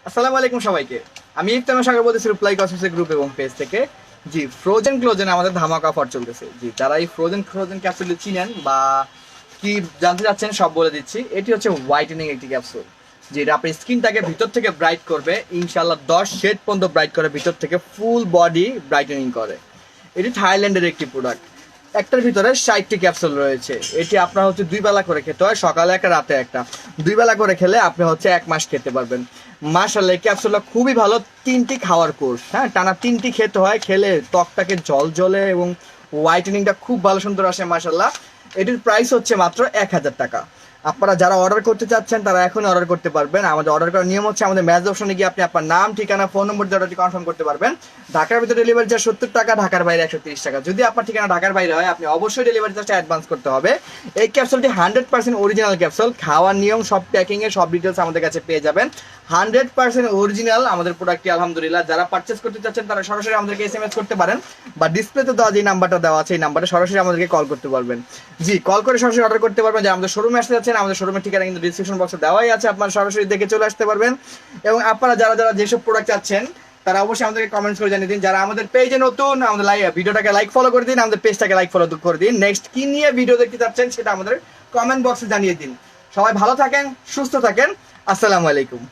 আসসালামু আলাইকুম সবাইকে। আমি ইফতার সাগর বলতেছি রিপ্লাই কসমেটিক্স গ্রুপ এবং পেজ থেকে। জি, ফ্রোজেন ক্লোজেন আমাদের ধামাকা অফার চলতেছে। জি, যারা এই ফ্রোজেন ফ্রোজেন ক্যাপসুল চিনেন বা কি জানতে চাচ্ছেন সব বলে দিচ্ছি। এটি হচ্ছে হোয়াইটেনিং একটি ক্যাপসুল, যেটা আপনার স্কিনটাকে ভিতর থেকে ব্রাইট করবে। ইনশাল্লাহ 10 শেড পর্যন্ত ব্রাইট করে, ভিতর থেকে ফুল বডি ব্রাইটেনিং করে। এটি থাইল্যান্ডের একটি প্রোডাক্ট। একটার ভিতরে 60টি ক্যাপসুল রয়েছে। এটি আপনার হচ্ছে 2 বেলা করে খেতে হয়, সকালে একটা রাতে একটা। 2 বেলা করে খেলে আপনি হচ্ছে 1 মাস খেতে পারবেন। মাশাআল্লাহ, এই ক্যাপসুলটা খুবই ভালো। 3টি খাওয়ার কোর্স, হ্যাঁ, টানা 3টি খেতে হয়। খেলে ত্বকটাকে জল জ্বলে এবং হোয়াইটেনিংটা খুব ভালো সুন্দর আসে মাশাআল্লাহ। এটির প্রাইস হচ্ছে মাত্র 1000 টাকা। আপনারা যারা অর্ডার করতে চাচ্ছেন তারা এখনই অর্ডার করতে পারবেন। আমাদের অর্ডার করার নিয়ম হচ্ছে আমাদের মেসেজ অপশনে গিয়ে আপনি আপনার নাম, ঠিকানা, ফোন নম্বর দিয়ে অর্ডারটি কনফার্ম করতে পারবেন। ঢাকার ভিতরে ডেলিভারি চার্জ 70 টাকা, ঢাকার বাইরে 130 টাকা। যদি আপনার ঠিকানা ঢাকার বাইরে হয় আপনি অবশ্যই ডেলিভারি চার্জটা অ্যাডভান্স করতে হবে। এই ক্যাপসুলটি 100% অরিজিনাল ক্যাপসুল। খাওয়ার নিয়ম, সব প্যাকিংয়ে সব ডিটেলস আমাদের কাছে পেয়ে যাবেন। 100% অরিজিনাল আমাদের প্রোডাক্টটি আলহামদুলিল্লাহ। যারা পারচেস করতে চাচ্ছেন তারা সরাসরি আমাদেরকে SMS করতে পারেন, বা ডিসপ্লেতে দেওয়া যে নাম্বারটা দেওয়া আছে এই নাম্বারে সরাসরি আমাদেরকে কল করতে পারবেন। জি, কল করে সরাসরি অর্ডার করতে পারবেন। যে আমাদের শোরুমে আসতে যাচ্ছেন, আমাদের শোরুমের ঠিকানা কিন্তু ডিসক্রিপশন বক্সে দেওয়াই আছে, আপনারা সরাসরি দেখে চলে আসতে পারবেন। এবং আপনারা যারা যারা যেসব প্রোডাক্ট চাচ্ছেন তারা অবশ্যই আমাদেরকে কমেন্টস করে জানিয়ে দিন। যারা আমাদের পেজে নতুন, আমাদের ভিডিওটাকে লাইক ফলো করে দিন, আমাদের পেজটাকে লাইক ফলো করে দিন। নেক্সট কি নিয়ে ভিডিও দেখতে চাচ্ছেন সেটা আমাদের কমেন্ট বক্সে জানিয়ে দিন। সবাই ভালো থাকেন, সুস্থ থাকেন। আসসালামু আলাইকুম।